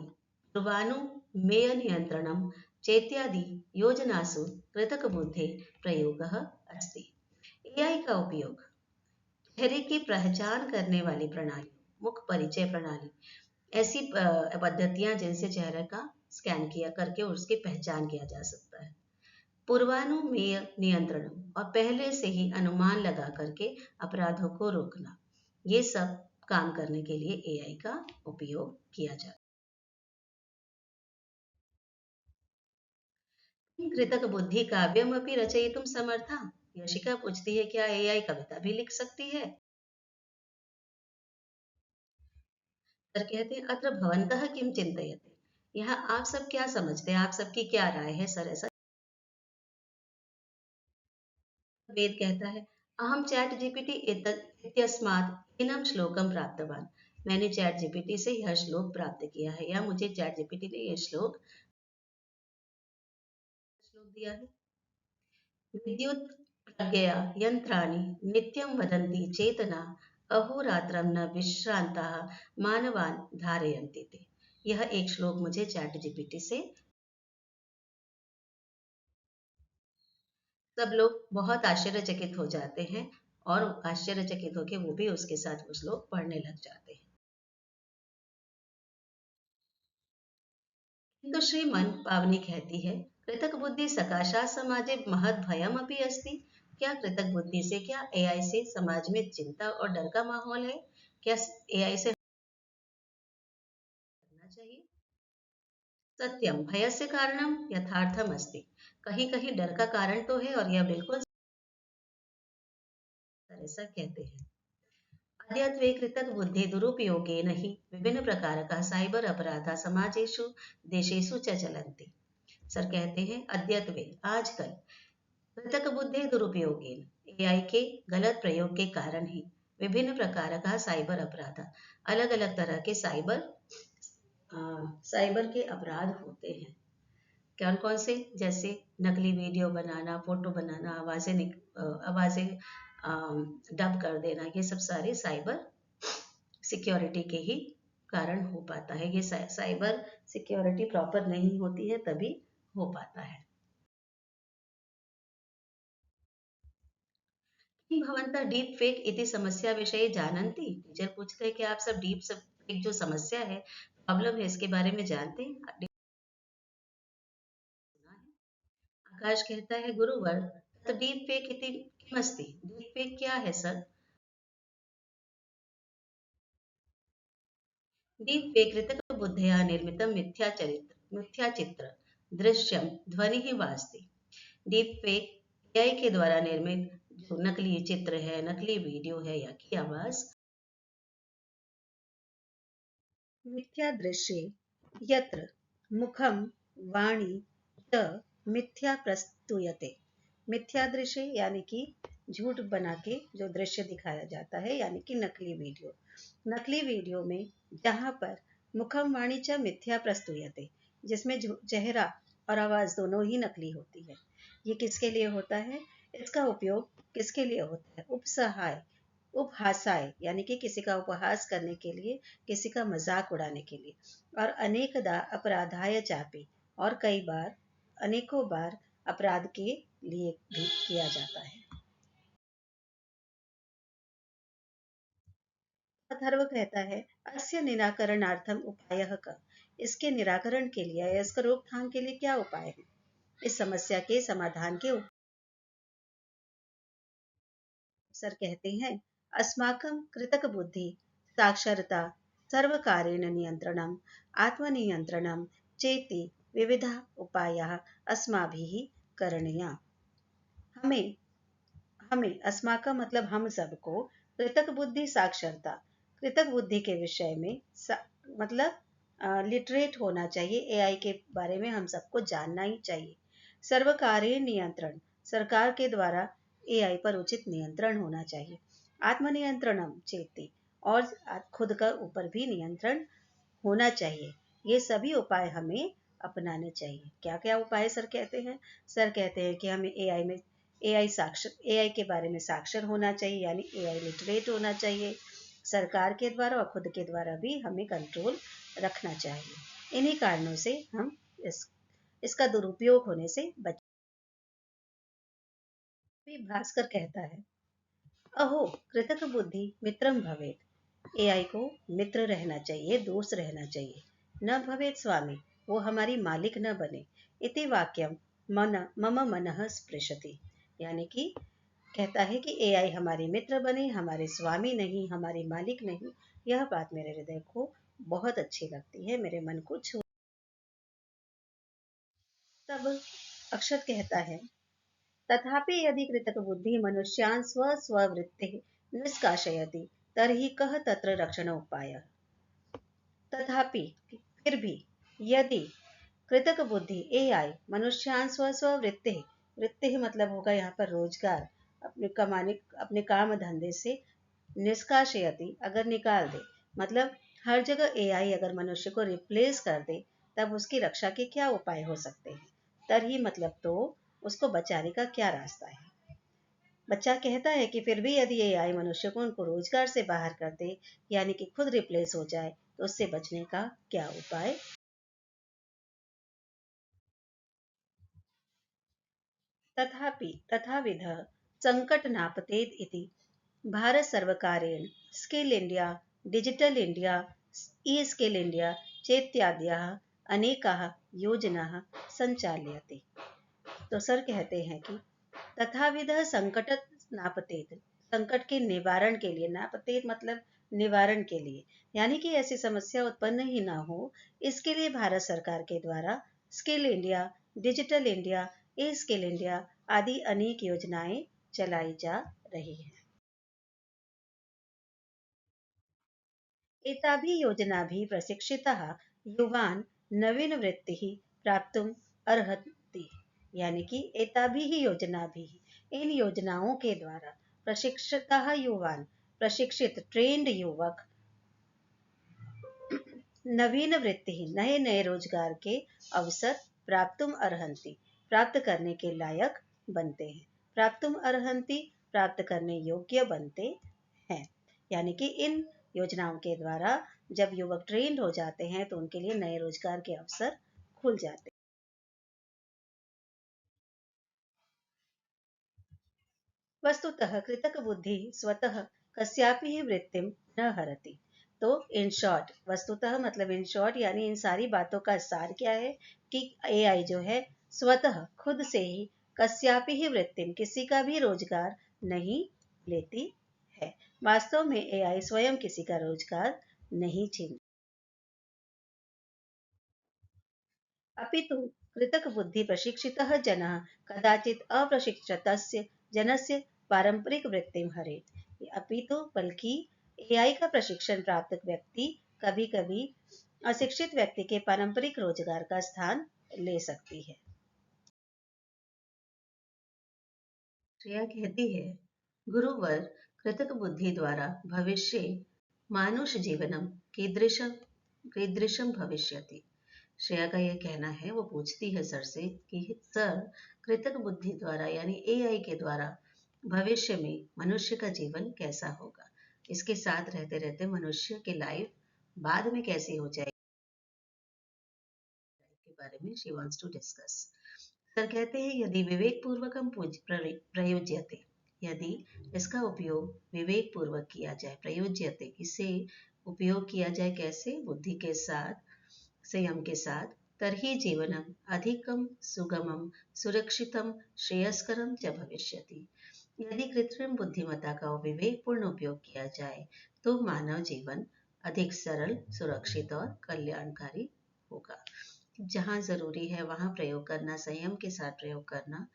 पूर्वानुमेय नियंत्रणम चेत्यादि योजनासु कृतक बुद्धे प्रयोगः अस्ति। एआई का उपयोग चेहरे की पहचान करने वाली प्रणाली, मुख परिचय प्रणाली, ऐसी पद्धतियां जिनसे चेहरे का स्कैन किया करके उसकी पहचान किया जा सकता है। पूर्वानुमेय नियंत्रण और पहले से ही अनुमान लगा करके अपराधों को रोकना, ये सब काम करने के लिए एआई का उपयोग किया जाता है। कृतक बुद्धि काव्यम अपि रचयितुम समर्था। यशिका पूछती है क्या एआई कविता भी लिख सकती है। सर कहते हैं अत्र भवन्तः किम चिंतयते। यहाँ आप सब क्या समझते हैं, आप सबकी क्या राय है सर ऐसा। वेद कहता है अहम चैट जीपीटी इत्यस्मात् इनम श्लोकम प्राप्तवान। मैंने चैट जीपीटी से यह श्लोक प्राप्त किया है या मुझे चैट जीपीटी ने यह श्लोक दिया है। विद्युत प्रज्ञया यंत्राणि नित्यं वदन्ति चेतना अहोरात्रं न विश्रांताः मानवान् धारयन्ति ते। यह एक श्लोक मुझे चैट जीपीटी से सब लोग बहुत आश्चर्यचकित हो जाते हैं और आश्चर्यचकित होकर वो भी उसके साथ वो श्लोक पढ़ने लग जाते हैं। किंतु श्रीमन पावनी कहती है कृतक बुद्धि सकाशा समाजे महद भयम अपि अस्ति। क्या कृतक बुद्धि से, क्या एआई से समाज में चिंता और डर का माहौल है? क्या एआई से करना चाहिए? सत्यम भयस्य कारणम यथार्थम अस्ति। कहीं कहीं डर का कारण तो है और यह बिल्कुल ऐसा कहते हैं। अद्यत्वे कृतक बुद्धि दुरुपयोगेन हि विभिन्न प्रकारकाः साइबर अपराधाः समाजेषु देशेषु च चलन्ति। सर कहते हैं अद्यत्वे आजकल कृतक बुद्धि दुरुपयोगेन एआई के गलत प्रयोग के कारण ही विभिन्न प्रकार का साइबर अपराध, अलग अलग तरह के साइबर के अपराध होते हैं। कौन कौन से, जैसे नकली वीडियो बनाना, फोटो बनाना, आवाजें डब कर देना, ये सब सारे साइबर सिक्योरिटी के ही कारण हो पाता है। ये साइबर सिक्योरिटी प्रॉपर नहीं होती है तभी हो पाता है। भवन्तः डीप फेक इति समस्या विषय जानन्ति। टीचर पूछते हैं कि आप सब डीप फेक जो समस्या है, प्रॉब्लम है, इसके बारे में जानते हैं? आकाश कहता है गुरुवर तो डीप फेक इति किमस्ति। डीप फेक क्या है सर? डीप फेक कृतक बुद्धया निर्मितं मिथ्याचित्र दृश्यम ध्वनि वास्ति। डीप फेक एआई के द्वारा निर्मित जो नकली चित्र है, नकली वीडियो है या की आवाज मिथ्या दृश्ये यत्र मुखम वाणी च मिथ्या प्रस्तूयते। मिथ्या दृश्य यानी कि झूठ बना के जो दृश्य दिखाया जाता है यानी कि नकली वीडियो। नकली वीडियो में जहाँ पर मुखम वाणी च मिथ्या प्रस्तूयते, जिसमें चेहरा और आवाज दोनों ही नकली होती है। ये किसके लिए होता है? इसका उपयोग किसके लिए होता है? उपसहाय, उपहासाय यानी कि किसी का उपहास करने के लिए, किसी का मजाक उड़ाने के लिए, और अनेकदा अपराधाय चापी, और कई बार, अनेकों बार अपराध के लिए भी किया जाता है। अथर्व कहता है अस्य निराकरणार्थम उपायः कः। इसके निराकरण के लिए या इसका रोकथाम के लिए क्या उपाय है? इस समस्या के समाधान के सर कहते हैं अस्माकं कृतक बुद्धि साक्षरता सर्वकारेण नियंत्रणम आत्मनियंत्रणम चेति विविधा उपायाः अस्माभिः करणीया। हमें हमें अस्माकं मतलब हम सबको कृतक बुद्धि साक्षरता, कृतक बुद्धि के विषय में मतलब लिटरेट होना चाहिए। एआई के बारे में हम सबको जानना ही चाहिए। सर्वकारीय नियंत्रण, सरकार के द्वारा एआई पर उचित नियंत्रण होना चाहिए। आत्मनियंत्रणम चेती, और खुद का ऊपर भी नियंत्रण होना चाहिए। ये सभी उपाय हमें अपनाने चाहिए। क्या क्या उपाय सर कहते हैं? सर कहते हैं कि हमें एआई के बारे में साक्षर होना चाहिए, यानी एआई लिटरेट होना चाहिए। सरकार के द्वारा और खुद के द्वारा भी हमें कंट्रोल रखना चाहिए। इन्हीं कारणों से हम इसका दुरुपयोग होने से बच। भास्कर कहता है, अहो कृतक बुद्धि मित्रम भवेत। एआई को मित्र रहना चाहिए, दोस्त रहना चाहिए। न भवेत स्वामी, वो हमारी मालिक न बने। इति वाक्यम मम मनः स्पृशति, यानी कि कहता है कि एआई हमारे मित्र बने, हमारे स्वामी नहीं, हमारे मालिक नहीं। यह बात मेरे हृदय को बहुत अच्छी लगती है, मेरे मन को छू। तब अक्षत कहता है, तथापि यदि कृतकबुद्धि मनुष्यान् स्वस्ववृत्तिः निष्कासयति तर्हि कः तत्र रक्षणोपायः। तथापि फिर भी यदि कृतक बुद्धि एआई मनुष्यान् स्वस्ववृत्तिः, वृत्ति मतलब होगा यहाँ पर रोजगार, अपने काम धंधे से निष्कासयति अगर निकाल दे, मतलब हर जगह एआई अगर मनुष्य को रिप्लेस कर दे, तब उसकी रक्षा के क्या उपाय हो सकते हैं। तरही मतलब तो उसको बचाने का क्या रास्ता है। बच्चा कहता है कि फिर भी यदि एआई मनुष्य को उनको रोजगार से बाहर कर दे, यानी कि खुद रिप्लेस हो जाए, तो उससे बचने का क्या उपाय। तथापि तथाविध संकट नापतेत इति भारत सर्वकारेण स्किल इंडिया, डिजिटल इंडिया, ई स्किल इंडिया चेत्याद्याः अनेकाः योजनाः संचाल्यते। तो सर कहते हैं कि तथाविध संकट नापतेत, संकट के निवारण के लिए, नापतेत मतलब निवारण के लिए, यानी कि ऐसी समस्या उत्पन्न ही ना हो, इसके लिए भारत सरकार के द्वारा स्किल इंडिया, डिजिटल इंडिया, ई स्किल इंडिया आदि अनेक योजनाएं चलाई जा रही हैं। एताभिः योजनाभिः प्रशिक्षिताः युवान् नवीनवृत्तिः प्राप्तुम् अर्हन्ति, यानी कि एताभिः योजनाभिः, इन योजनाओं के द्वारा प्रशिक्षिताः युवान, प्रशिक्षित ट्रेंड युवक नवीन वृत्ति, नए नए रोजगार के अवसर प्राप्तुम अर्हन्ति, प्राप्त करने के लायक बनते हैं। प्राप्तुम अर्हन्ति प्राप्त करने योग्य बनते हैं, यानी कि इन योजनाओं के द्वारा जब युवक ट्रेंड हो जाते हैं तो उनके लिए नए रोजगार के अवसर खुल जाते हैं। वस्तुतः कृतक बुद्धि स्वतः कस्यापि ही वृत्तिम न हरति। तो इन शॉर्ट, वस्तुतः मतलब इन शॉर्ट, यानी इन सारी बातों का सार क्या है कि एआई जो है स्वतः खुद से ही कस्यापि ही वृत्तिम, किसी का भी रोजगार नहीं लेती है। वास्तव में एआई स्वयं किसी का रोजगार नहीं छीन। अपितु कृतकबुद्धि प्रशिक्षितः जनः कदाचित् अप्रशिक्षितस्य जनस्य पारंपरिक वृत्तिं हरेत्। अपितु बल्कि एआई का प्रशिक्षण प्राप्त व्यक्ति कभी कभी अशिक्षित व्यक्ति के पारंपरिक रोजगार का स्थान ले सकती है। श्रेया कहती है, गुरुवर कृतक बुद्धि द्वारा भविष्य मानुष जीवनम कीदृशम कीदृशम भविष्यति। श्रेया का यह कहना है, वो पूछती है सर से कि सर कृतक बुद्धि द्वारा यानी एआई के द्वारा भविष्य में मनुष्य का जीवन कैसा होगा, इसके साथ रहते रहते मनुष्य की लाइफ बाद में कैसी हो जाएगी के बारे में she wants to discuss. Sir कहते हैं, यदि विवेक पूर्वकम प्रयोज्यते, यदि इसका उपयोग विवेक पूर्वक किया जाए, प्रयोज्यते इसे उपयोग किया जाए कैसे, बुद्धि के साथ, संयम के साथ, तर्हि जीवनम अधिकम सुगमम सुरक्षितम श्रेयस्करम च भविष्यति। यदि कृत्रिम बुद्धिमत्ता का विवेकपूर्ण उपयोग किया जाए तो मानव जीवन अधिक सरल, सुरक्षित और कल्याणकारी होगा। जहाँ ज़रूरी है वहाँ प्रयोग करना, संयम के साथ प्रयोग करना,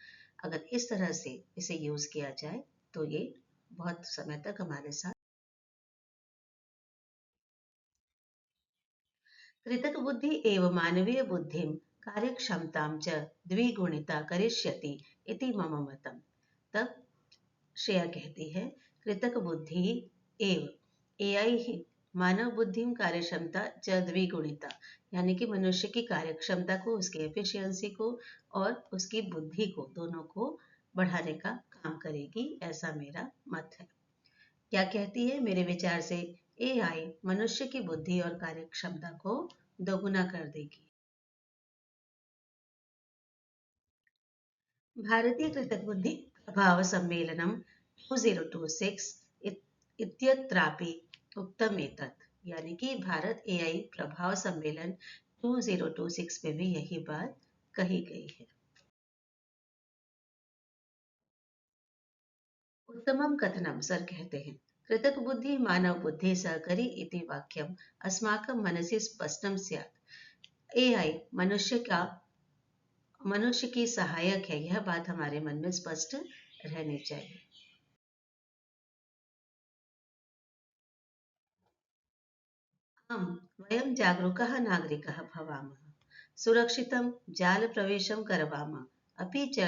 अगर इस तरह से इसे यूज़ किया जाए तो ये बहुत समय तक हमारे साथ। कृतक बुद्धि एव मानवीय बुद्धिं कार्यक्षमतां च द्विगुणिता करिष्यति इति मम मतम। तब श्रेया कहती है, कृतक बुद्धि एव, एआई ही मानव बुद्धि कार्यक्षमता च द्विगुणिता, यानी कि मनुष्य की कार्यक्षमता को, उसकी एफिशिएंसी को और उसकी बुद्धि को, दोनों को बढ़ाने का काम करेगी, ऐसा मेरा मत है। क्या कहती है? मेरे विचार से एआई मनुष्य की बुद्धि और कार्यक्षमता को दोगुना कर देगी। भारतीय कृतकबुद्धि प्रभाव सम्मेलनम 2026 इत्यत्रापि उक्तम एतत्, यानी कि भारत एआई प्रभाव सम्मेलन 2026 में भी यही बात कही गई है। उत्तमम कथनम, सर कहते हैं, कृतक बुद्धि मानव बुद्धि सहकरी इति वाक्यम अस्माकं मनसि स्पष्टम स्यात्। एआई मनुष्य की सहायक है, यह बात हमारे मन में स्पष्ट रहनी चाहिए। आम्, वयं जागरूकाः नागरिकाः भवामः, सुरक्षितं जालप्रवेशं करवाम, अपि च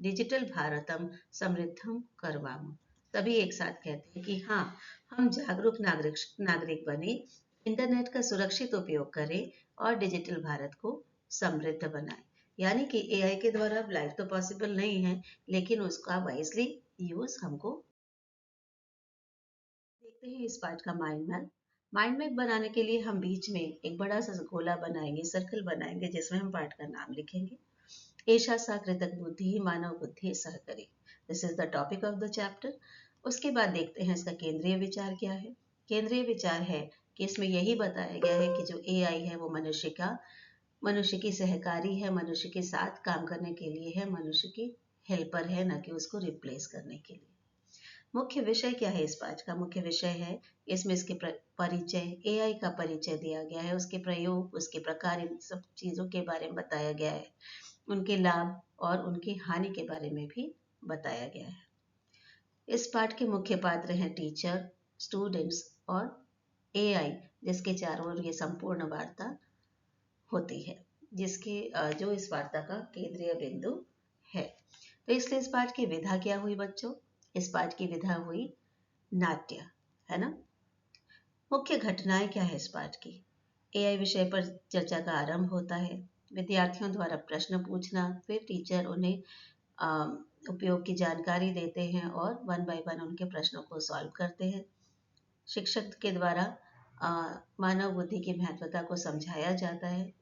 डिजिटल भारतं समृद्धं करवाम। सभी एक साथ कहते हैं कि हाँ, हम जागरूक नागरिक बने, इंटरनेट का सुरक्षित उपयोग करें और डिजिटल भारत को समृद्ध बनाएं। यानी कि एआई के द्वारा अब लाइफ तो पॉसिबल नहीं है, लेकिन उसका वाइजली यूज हमको। देखते हैं इस पार्ट का माइंड मैप। माइंड मैप बनाने के लिए हम बीच में एक बड़ा सा गोला बनाएंगे, सर्कल बनाएंगे, जिसमें हम पार्ट का नाम लिखेंगे। एषा सा कृतक बुद्धि मानव बुद्धि सहकरी, this is the topic of the chapter. उसके बाद देखते हैं इसका केंद्रीय विचार क्या है। केंद्रीय विचार है कि इसमें यही बताया गया है कि जो एआई है वो मनुष्य की सहकारी है, मनुष्य के साथ काम करने के लिए है, मनुष्य की हेल्पर है, न कि उसको रिप्लेस करने के लिए। मुख्य विषय क्या है? इस पाठ का मुख्य विषय है, इसमें इसके परिचय, एआई का परिचय दिया गया है, उसके प्रयोग, उसके प्रकार, इन सब चीज़ों के बारे में बताया गया है, उनके लाभ और उनकी हानि के बारे में भी बताया गया है। इस पाठ के मुख्य पात्र हैं टीचर, स्टूडेंट्स और एआई, जिसके चारों ओर ये संपूर्ण वार्ता होती है, जिसके जो इस वार्ता का केंद्रीय बिंदु है। तो इसलिए इस पाठ की विधा क्या हुई बच्चों? इस पाठ की विधा हुई नाट्य, है ना। मुख्य घटनाएं क्या है इस पाठ की? एआई विषय पर चर्चा का आरंभ होता है, विद्यार्थियों द्वारा प्रश्न पूछना, फिर टीचर उन्हें उपयोग की जानकारी देते हैं और वन बाय वन उनके प्रश्नों को सॉल्व करते हैं। शिक्षक के द्वारा मानव बुद्धि की महत्वता को समझाया जाता है।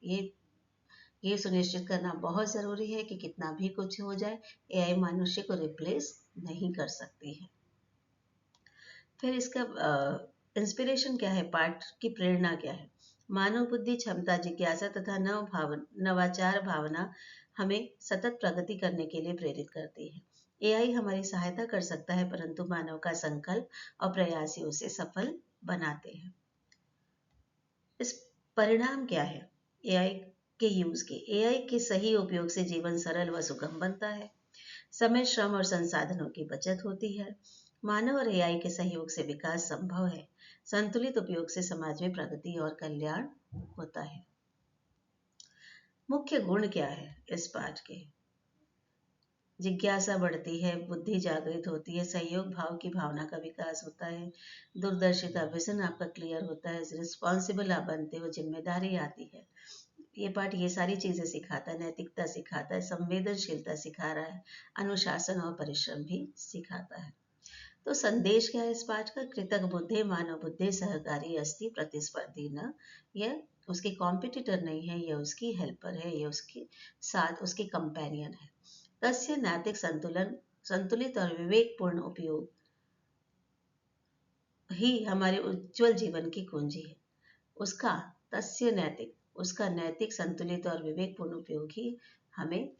ये सुनिश्चित करना बहुत ज़रूरी है कि कितना भी कुछ हो जाए, एआई मनुष्य को रिप्लेस नहीं कर सकती है। फिर इसका इंस्पिरेशन क्या है, पाठ की प्रेरणा क्या है? मानव बुद्धि, क्षमता, जिज्ञासा तथा नवाचार भावना हमें सतत प्रगति करने के लिए प्रेरित करती है। एआई हमारी सहायता कर सकता है, परंतु मानव का संकल्प और प्रयास ही उसे सफल बनाते हैं। इस परिणाम क्या है एआई के यूज के? एआई के सही उपयोग से जीवन सरल व सुगम बनता है, समय, श्रम और संसाधनों की बचत होती है, मानव और एआई के सहयोग से विकास संभव है, संतुलित उपयोग से समाज में प्रगति और कल्याण होता है। मुख्य गुण क्या है इस पाठ के? जिज्ञासा बढ़ती है, बुद्धि जागृत होती है, सहयोग भाव की भावना का विकास होता है, दूरदर्शिता, विजन आपका क्लियर होता है, रिस्पॉन्सिबल आप बनते हो, जिम्मेदारी आती है। ये पाठ ये सारी चीजें सिखाता है, नैतिकता सिखाता है, संवेदनशीलता सिखा रहा है, अनुशासन और परिश्रम भी सिखाता है। तो संदेश क्या है इस पाठ का? कृतक बुद्धे मानव बुद्धे सहकारी अस्ति प्रतिस्पर्धी न, यह उसकी कॉम्पिटिटर नहीं है, यह उसकी हेल्पर है, यह उसके साथ उसकी कंपेनियन है। तस्य नैतिक संतुलित और विवेकपूर्ण उपयोग ही हमारे उज्जवल जीवन की कुंजी है। उसका तस्य नैतिक, उसका नैतिक, संतुलित और विवेकपूर्ण उपयोग ही हमें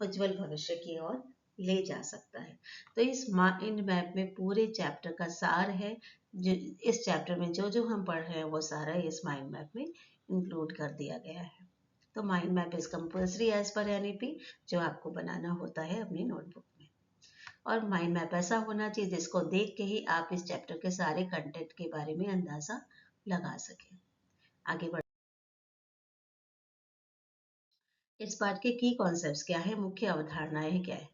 उज्जवल भविष्य की ओर ले जा सकता है। तो इस माइंड मैप में पूरे चैप्टर का सार है। जो इस चैप्टर में जो जो हम पढ़ रहे हैं वो सारा इस माइंड मैप में इंक्लूड कर दिया गया है। तो mind map is compulsory as per NEP, जो आपको बनाना होता है अपनी नोटबुक में। और माइंड मैप ऐसा होना चाहिए जिसको देख के ही आप इस चैप्टर के सारे कंटेंट के बारे में अंदाजा लगा सकें। आगे बढ़, इस पाठ के की कॉन्सेप्ट्स क्या है, मुख्य अवधारणाएं क्या है।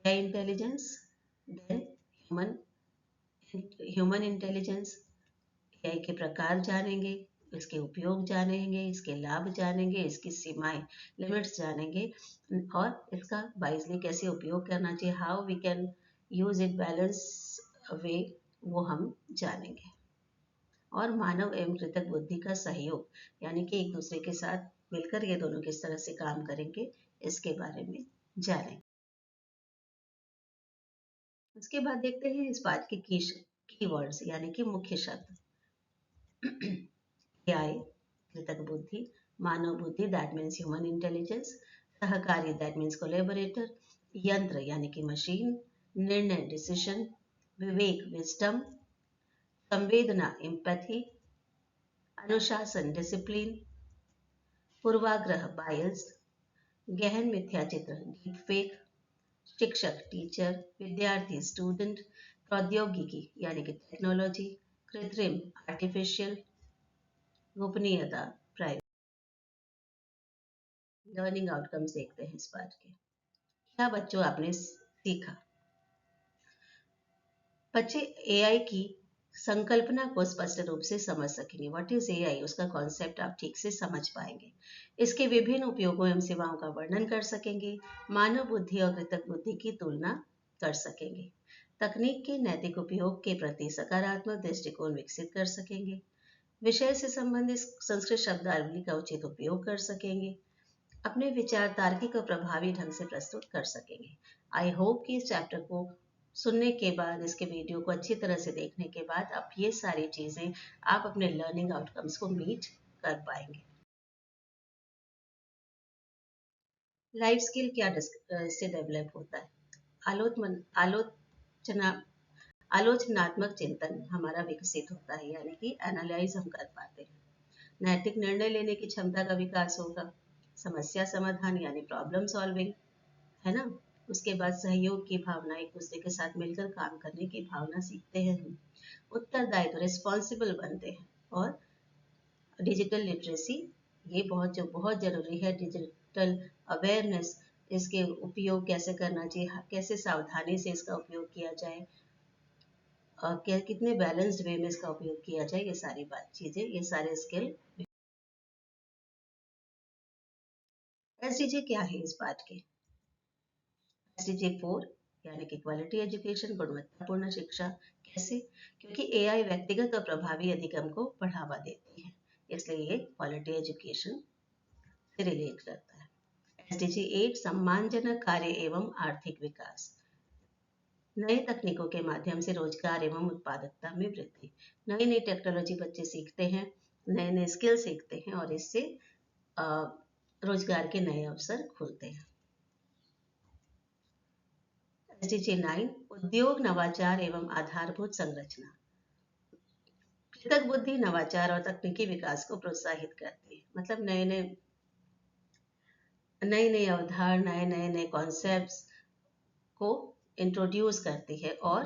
AI intelligence, then human intelligence, AI के प्रकार जानेंगे, इसके उपयोग जानेंगे, इसके लाभ जानेंगे, इसकी सीमाएं, लिमिट्स जानेंगे, और इसका वाइजली कैसे उपयोग करना चाहिए, how we can use it balance way, वो हम जानेंगे। और मानव एवं कृतक बुद्धि का सहयोग, यानी कि एक दूसरे के साथ मिलकर ये दोनों किस तरह से काम करेंगे, इसके बारे में जानेंगे। उसके बाद देखते हैं इस बात के कीवर्ड्स, यानी कि मुख्य शब्द। एआई कृतक बुद्धि, मानव बुद्धि दैट मीन्स ह्यूमन इंटेलिजेंस, सहकारी दैट मीन्स कोलेबोरेटर, यंत्र यानी कि मशीन, निर्णय डिसीजन, विवेक विजडम, संवेदना एम्पैथी, अनुशासन डिसिप्लिन, पूर्वाग्रह बायस, गहन मिथ्याचित्र डीप फेक, शिक्षक टीचर, विद्यार्थी स्टूडेंट, प्रौद्योगिकी यानी कि टेक्नोलॉजी, कृत्रिम आर्टिफिशियल, गोपनीयता प्राइवेट। लर्निंग आउटकम्स देखते हैं इस बात के। क्या बच्चों आपने सीखा? बच्चे एआई की संकल्पना को स्पष्ट रूप से समझ सकेंगे। व्हाट इज एआई, उसका कॉन्सेप्ट आप ठीक से समझ पाएंगे। इसके विभिन्न उपयोगों एवं सेवाओं का वर्णन कर सकेंगे। मानव बुद्धि और कृतक बुद्धि की तुलना कर सकेंगे। तकनीक के नैतिक उपयोग के प्रति सकारात्मक दृष्टिकोण विकसित कर सकेंगे। विषय से संबंधित संस्कृत शब्दावली का उचित उपयोग कर सकेंगे। अपने विचार तार्किक और प्रभावी ढंग से प्रस्तुत कर सकेंगे। आई होप कि इस चैप्टर को सुनने के बाद, इसके वीडियो को अच्छी तरह से देखने के बाद, अब ये सारी चीजें आप अपने लर्निंग आउटकम्स को मीट कर पाएंगे। लाइफ स्किल क्या से डेवलप होता है? आलोचना आलोचनात्मक चिंतन हमारा विकसित होता है, यानी कि एनालाइज हम कर पाते हैं। नैतिक निर्णय लेने की क्षमता का विकास होगा। समस्या समाधान यानी प्रॉब्लम सॉल्विंग, है ना। उसके बाद सहयोग की भावना, एक दूसरे के साथ मिलकर काम करने की भावना सीखते हैं हम। उत्तरदायित्व रिस्पॉन्सिबल बनते हैं। और डिजिटल लिटरेसी, ये बहुत जरूरी है। डिजिटल अवेयरनेस, इसके उपयोग कैसे करना चाहिए, कैसे सावधानी से इसका उपयोग किया जाए, क्या कितने बैलेंस्ड वे में इसका उपयोग किया जाए, ये सारी चीजें, ये सारे स्किल। एसडीजी क्या है इस बात के? एसडीजी 4 यानी कि क्वालिटी एजुकेशन, गुणवत्तापूर्ण शिक्षा। कैसे? क्योंकि एआई व्यक्तिगत और प्रभावी अधिगम को बढ़ावा देती है, इसलिए ये क्वालिटी एजुकेशन से रिलेट करता है। एसडीजी 8 सम्मानजनक कार्य एवं आर्थिक विकास। नए तकनीकों के माध्यम से रोजगार एवं उत्पादकता में वृद्धि। नई नई टेक्नोलॉजी बच्चे सीखते हैं, नए नए स्किल सीखते हैं, और इससे रोजगार के नए अवसर खुलते हैं। एसडीजी 9 उद्योग नवाचार एवं आधारभूत संरचना। कृतक बुद्धि नवाचार और तकनीकी विकास को प्रोत्साहित करती है, मतलब नए नए अवधारणा, नए नए कॉन्सेप्ट्स को इंट्रोड्यूस करती है, और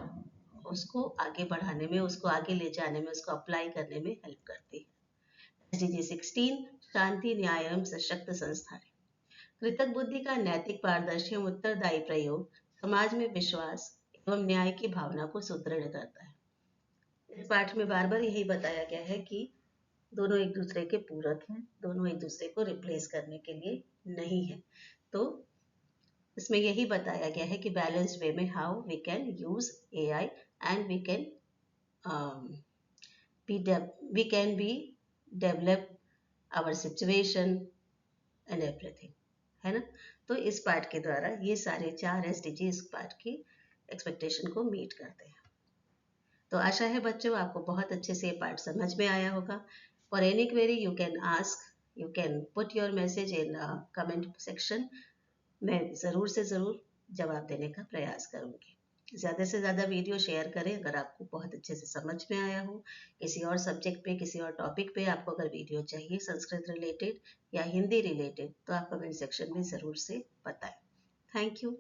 उसको आगे बढ़ाने में, उसको आगे ले जाने में, उसको अप्लाई करने में हेल्प करती है। एसडीजी 16 शांति न्याय एवं सशक्त संस्थाएं। कृतक बुद्धि का नैतिक, पारदर्शी एवं उत्तरदायी प्रयोग समाज में विश्वास एवं न्याय की भावना को सुदृढ़ करता है। इस पाठ में बार बार यही बताया गया है कि दोनों एक दूसरे के पूरक हैं, दोनों एक दूसरे को रिप्लेस करने के लिए नहीं है। तो इसमें यही बताया गया है कि बैलेंस्ड वे में how we can use AI and we can be develop our situation and everything, है ना। तो इस पार्ट के द्वारा ये सारे 4 एसडीजी इस पार्ट की एक्सपेक्टेशन को मीट करते हैं। तो आशा है बच्चों आपको बहुत अच्छे से ये पार्ट समझ में आया होगा। For any query you can ask, you can put your message in comment section. मैं ज़रूर से ज़रूर जवाब देने का प्रयास करूंगी। ज़्यादा से ज़्यादा वीडियो शेयर करें अगर आपको बहुत अच्छे से समझ में आया हो। किसी और सब्जेक्ट पे, किसी और टॉपिक पे आपको अगर वीडियो चाहिए संस्कृत रिलेटेड या हिंदी रिलेटेड, तो आप कमेंट सेक्शन में ज़रूर से बताएं। Thank you.